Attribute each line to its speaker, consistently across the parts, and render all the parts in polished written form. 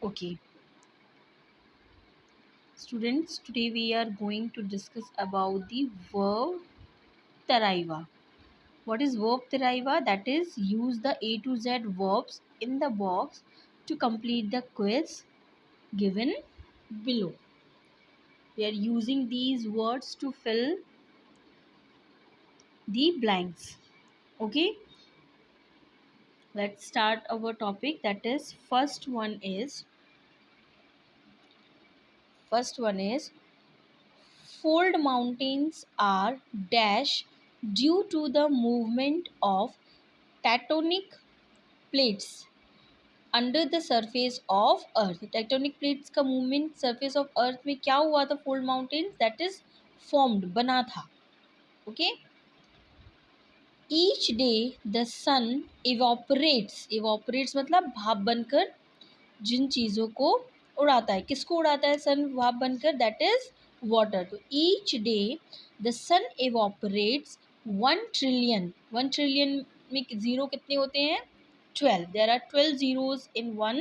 Speaker 1: Okay, students, today we are going to discuss about the verb taraiva. What is verb taraiva? That is, use the A to Z verbs in the box to complete the quiz given below. We are using these words to fill the blanks. Okay, let's start our topic. That is, first one is fold mountains are dash due to the movement of tectonic plates under the surface of earth. Tectonic plates का movement surface of earth में क्या हुआ था? Fold mountains that is formed, बना था. Okay. Each day the sun इवोपरेट्स मतलब भाप बनकर जिन चीज़ों को उड़ाता है. किसको उड़ाता है सन भाप बनकर? That is water. तो each day the sun evaporates 1 trillion में ज़ीरो कितने होते हैं? 12. There are 12 zeros in 1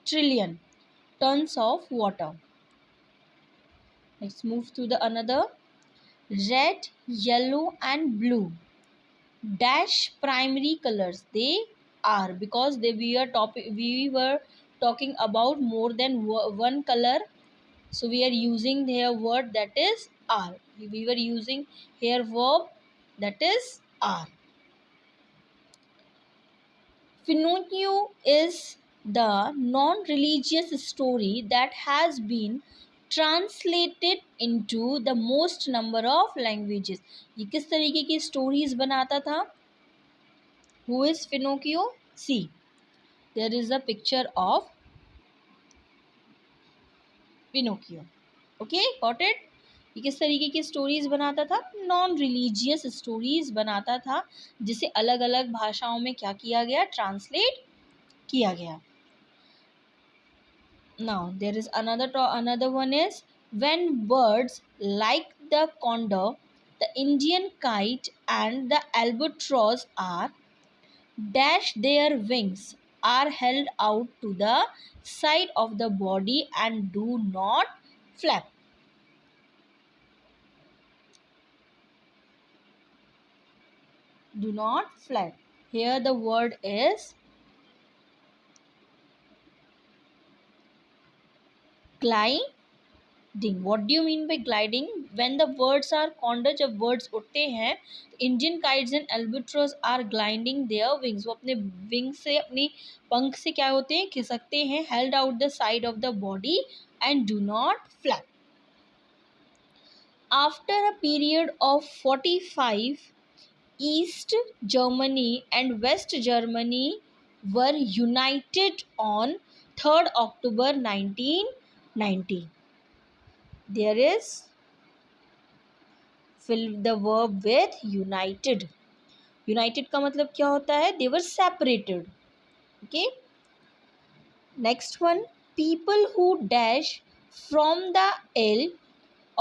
Speaker 1: trillion tons of water. Let's move to the another. Red, yellow and blue dash primary colors. They are, because we were talking about more than one color, so we are using their word that is are. We were using here verb that is are. Pinocchio is the non-religious story that has been translated into the most number of languages. ये किस तरीके की stories बनाता था? Who is Pinocchio? See, there is a picture of Pinocchio. Okay, got it? ये किस तरीके की स्टोरीज बनाता था? नॉन रिलीजियस स्टोरीज बनाता था, जिसे अलग अलग भाषाओं में क्या किया गया? ट्रांसलेट किया गया. Now there is another one is when birds like the condor, the Indian kite and the albatross are dash their wings are held out to the side of the body and do not flap. Do not flap. Here the word is gliding. What do you mean by gliding? When the birds are condor, जब birds उड़ते हैं, Indian kites and albatross are gliding their wings. वो अपने wings से, अपनी पंख से क्या होते हैं? खिसकते हैं. Held out the side of the body and do not flap. After a period of 45, East Germany and West Germany were united on 3rd October 1990. There is fill the verb with united. United का मतलब क्या होता है? They were separated. Okay. Next one. People who dash from the L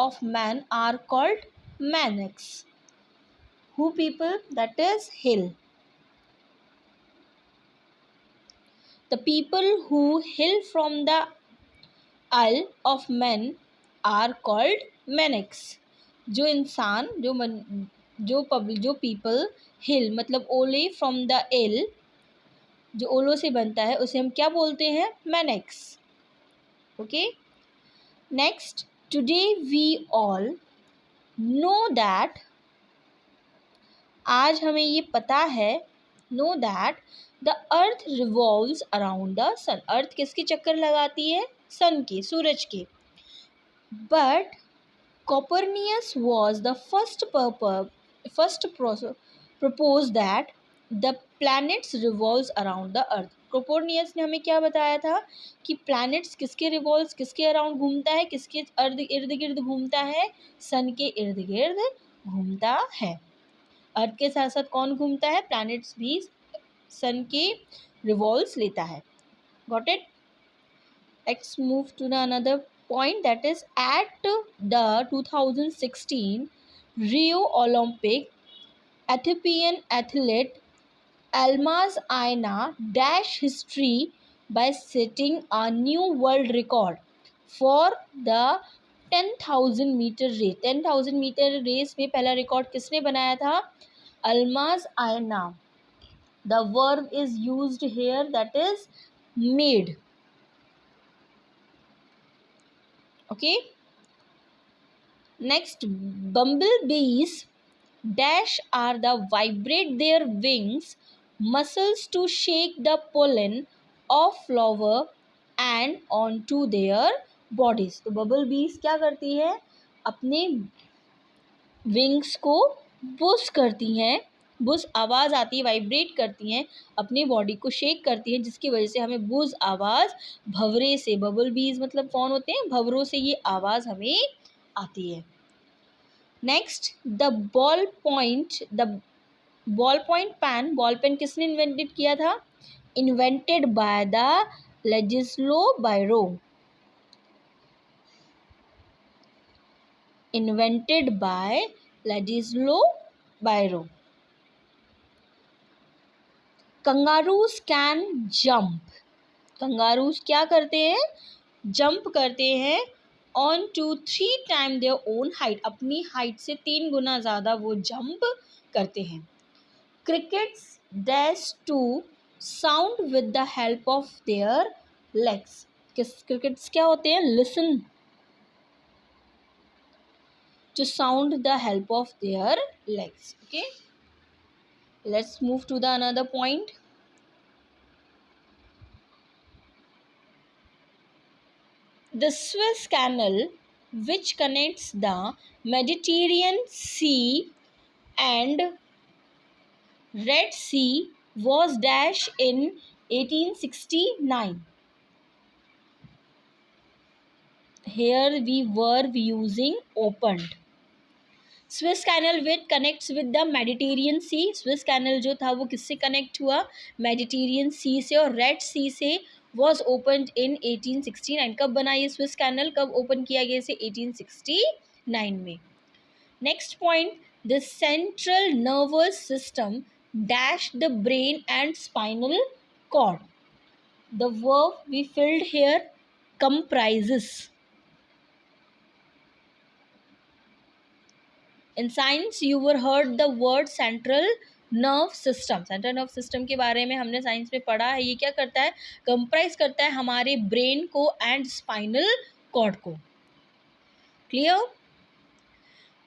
Speaker 1: of man are called maniacs. Who people? That is hill. The people who hill from the L of men are called maniacs. जो इंसान जो people हिल मतलब ओले from the L, जो ओलो से बनता है, उसे हम क्या बोलते हैं? मैनेक्स. Okay. Next. Today we all know that, आज हमें ये पता है, know that the earth revolves around the sun. Earth किसके चक्कर लगाती है? सन के, सूरज के. But Copernicus was the first proposed that the planets revolves around the earth. Copernicus ने हमें क्या बताया था कि planets किसके revolves, किसके around घूमता है, किसके इर्द गिर्द घूमता है? सन के इर्द गिर्द घूमता है. अर्थ के साथ साथ कौन घूमता है? planets भी सन के revolves लेता है. Got it? Let's move to the another point, that is at the 2016 Rio Olympic, Ethiopian athlete Almaz Aina dash history by setting a new world record for the 10,000 metre race. 10,000 metre race में पहला record किसने बनाया था? अल्माज आयना. The verb is used here, that is made. Okay. Next, bumblebees dash are the vibrate their wings muscles to shake the pollen of flower and onto their bodies. तो bubble बीज क्या करती है? अपने विंग्स को बुश करती हैं. Bush आवाज़ आती है, वाइब्रेट करती हैं, अपनी बॉडी को शेक करती हैं, जिसकी वजह से हमें बुश आवाज़ भंवरे से, बबल बीज मतलब कौन होते हैं? भंवरों से ये आवाज़ हमें आती है. Next, the ball point pen. Ball pen किसने इन्वेंटेड किया था? Invented by the Laszlo Biro. Invented by Laszlo Biro. Kangaroos can jump. Kangaroos क्या करते हैं? जंप करते हैं on to 3 time their own height. अपनी हाइट से 3 गुना ज़्यादा वो जंप करते हैं. Crickets dash to sound with the help of their legs. Crickets क्या होते हैं? Listen to sound the help of their legs. Okay, let's move to the another point. The Suez Canal, which connects the Mediterranean Sea and Red Sea, was dash in 1869. Here we were using opened. Suez canal which connects with the Mediterranean sea. Suez canal जो था वो किससे connect हुआ? Mediterranean सी से. और red सी से was open in 1869. कब बना ये स्विस कैनल? कब ओपन किया गया इसे? 1869 में. Next point, the central nervous system dash the brain and spinal cord. The verb we filled here comprises. In science you were heard the word central nerve system. Central nerve system के बारे में हमने science में पढ़ा है. ये क्या करता है? कंप्राइज करता है हमारे ब्रेन को एंड स्पाइनल कॉर्ड को. Clear?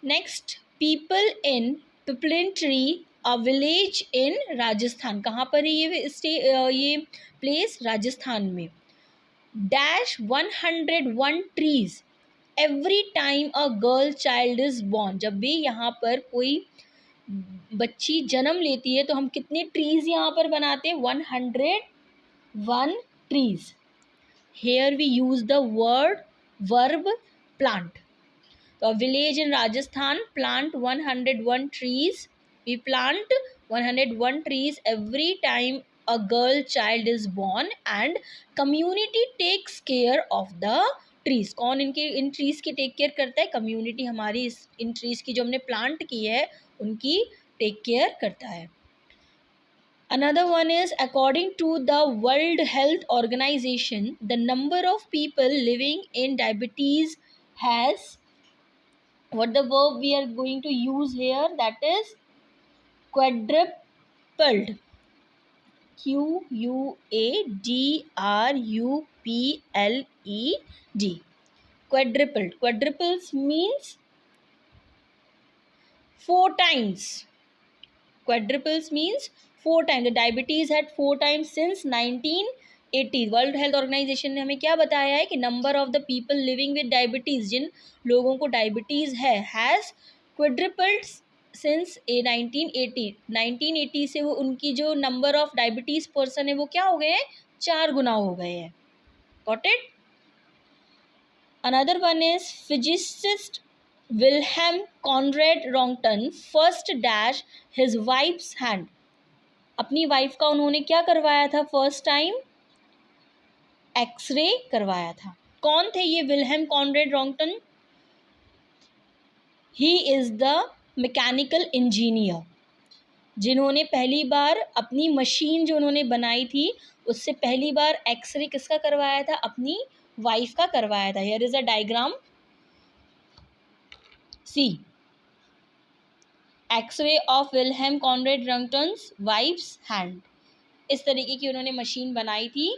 Speaker 1: Next, people in Piplantri, a village in Rajasthan. कहाँ पर है ये प्लेस? राजस्थान में. Dash 101 trees every time a girl child is born. जब भी यहाँ पर कोई बच्ची जन्म लेती है तो हम कितने ट्रीज यहाँ पर बनाते हैं? 101 trees. Here we use the verb plant. तो village in Rajasthan plant 101 trees. We plant 101 trees every time a girl child is born and community takes care of the trees. कौन इन ट्रीज की टेक केयर करता है? Community हमारी इन trees की जो हमने plant की है उनकी टेक केयर करता है. Another one is, according to the World Health Organization, the number of people living in diabetes has, what the verb we are going to use here, that is quadrupled. Quadrupled. Quadrupled. Quadruples means 4 times. Quadruples means 4 times. The diabetes had 4 times since 1980. World health organisation ने हमें क्या बताया है कि number of the people living with diabetes, जिन लोगों को diabetes है, हैज़ क्वाड्रिपल्ड सिंस 1980. 1980 से वो उनकी जो नंबर ऑफ डायबिटीज़ पर्सन है वो क्या हो गए हैं? 4 गुना हो गए हैं. Got it? Another one is, physicist Wilhelm Conrad Roentgen first dash his wife's hand. अपनी वाइफ का उन्होंने क्या करवाया था? फर्स्ट टाइम एक्सरे करवाया था. कौन थे ये Wilhelm Conrad Roentgen? He is the mechanical engineer. जिन्होंने पहली बार अपनी मशीन जो उन्होंने बनाई थी उससे पहली बार एक्सरे किसका करवाया था, अपनी वाइफ का करवाया था। Here is a diagram, see X-ray of Wilhelm Conrad Roentgen's wife's hand. इस तरीके की उन्होंने मशीन बनाई थी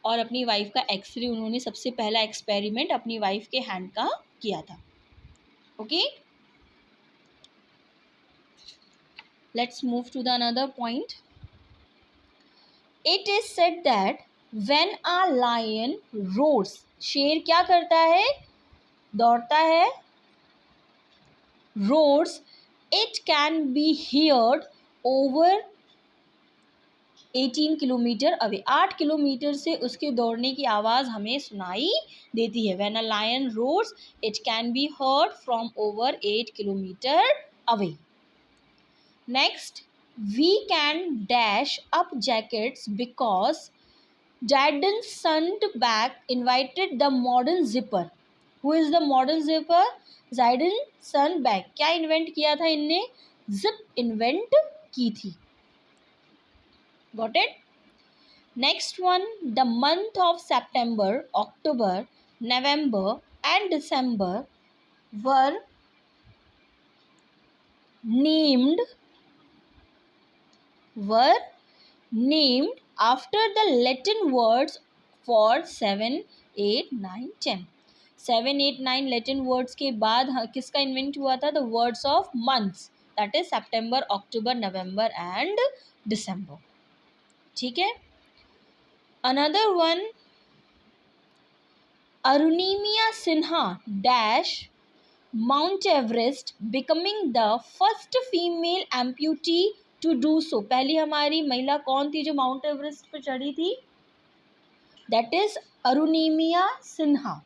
Speaker 1: और अपनी वाइफ का एक्सरे उन्होंने सबसे पहला एक्सपेरिमेंट अपनी वाइफ के हैंड का किया था। Okay, let's move to the another point. It is said that when a lion roars, शेर क्या करता है, दौड़ता है, roars, it can be heard over 18 kilometre away. 8 kilometre से उसके दौड़ने की आवाज़ हमें सुनाई देती है। When a lion roars, it can be heard from over 8 kilometer away. Next, we can dash up jackets because Jadon Sundback invited the modern zipper. Who is the modern zipper? Jadon Sundback. क्या invent किया था इनने, zip invent की थी। Got it? Next one, the month of September, October, November and December were named after the Latin words for 7, 8, 9, 10. 7, 8, 9 Latin words के बाद किसका invent हुआ था, the words of months, that is September, October, November and December. ठीक है, another one, Arunimia Sinha dash Mount Everest, becoming the first female amputee to do so. पहली हमारी महिला कौन थी जो माउंट एवरेस्ट पर चढ़ी थी, that is Arunimia Sinha.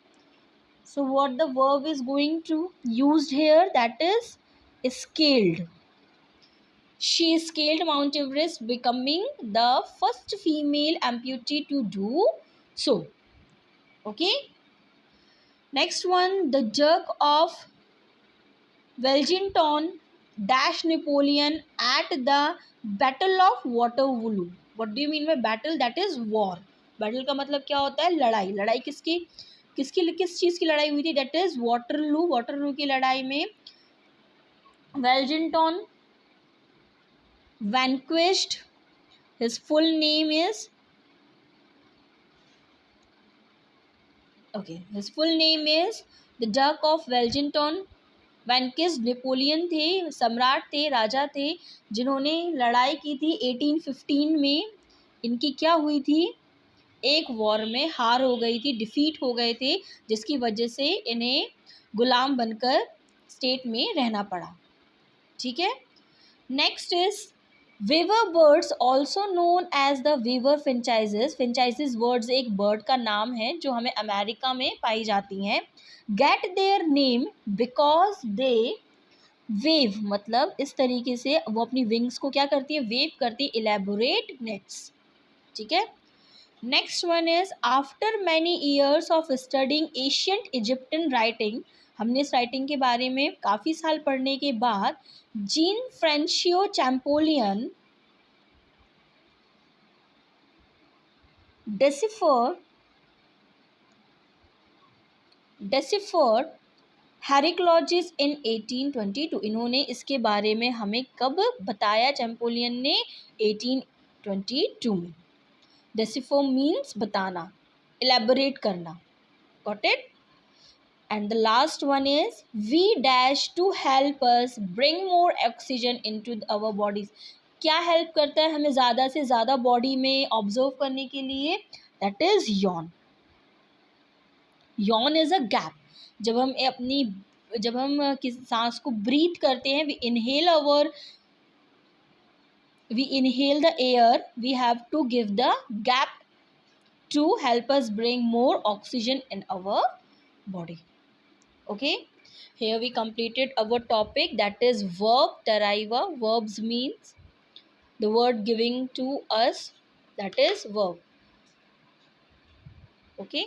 Speaker 1: So what the verb is going to used here, that is scaled. She scaled Mount Everest, becoming the first female amputee to do so. Okay, next one, the Duke of Wellington dash Napoleon at the Battle of Waterloo. What do you mean by battle? That is war. Battle का मतलब क्या होता है, लड़ाई। लड़ाई किस चीज़ की लड़ाई हुई थी, that is वाटरलू। वाटरलू की लड़ाई में Wellington vanquished, his full name is, okay, his full name is the Duke of Wellington vanquished. Napoleon थे, सम्राट थे, राजा थे जिन्होंने लड़ाई की थी 1815 में। इनकी क्या हुई थी, एक वॉर में हार हो गई थी, डिफीट हो गए थे, जिसकी वजह से इन्हें गुलाम बनकर स्टेट में रहना पड़ा। ठीक है, next is weaver birds also known as the weaver finches. Finches birds एक बर्ड का नाम है जो हमें अमेरिका में पाई जाती हैं। Get their name because they wave, मतलब इस तरीके से वो अपनी विंग्स को क्या करती है, वेव करती है, इलेबोरेट नेट्स। ठीक है, next one is after many years of studying ancient Egyptian writing. हमने इस राइटिंग के बारे में काफ़ी साल पढ़ने के बाद जीन फ्रेंशियो चैम्पोलियन डेसिफर्ड हेरिक्लॉजिस इन 1822। इन्होंने इसके बारे में हमें कब बताया, चैम्पोलियन ने 1822 में। डेसिफर मीन्स बताना, एलेबोरेट करना। Got it? And the last one is we dash to help us bring more oxygen into our bodies. क्या हेल्प करता है हमें ज़्यादा से ज़्यादा बॉडी में ऑब्जर्व करने के लिए, that is yawn. Yawn is a gap. जब हम सांस को ब्रीथ करते हैं, we inhale the air, we have to give the gap to help us bring more oxygen in our body. Okay, here we completed our topic, that is verb deriva. Verbs means the word giving to us, that is verb. Okay.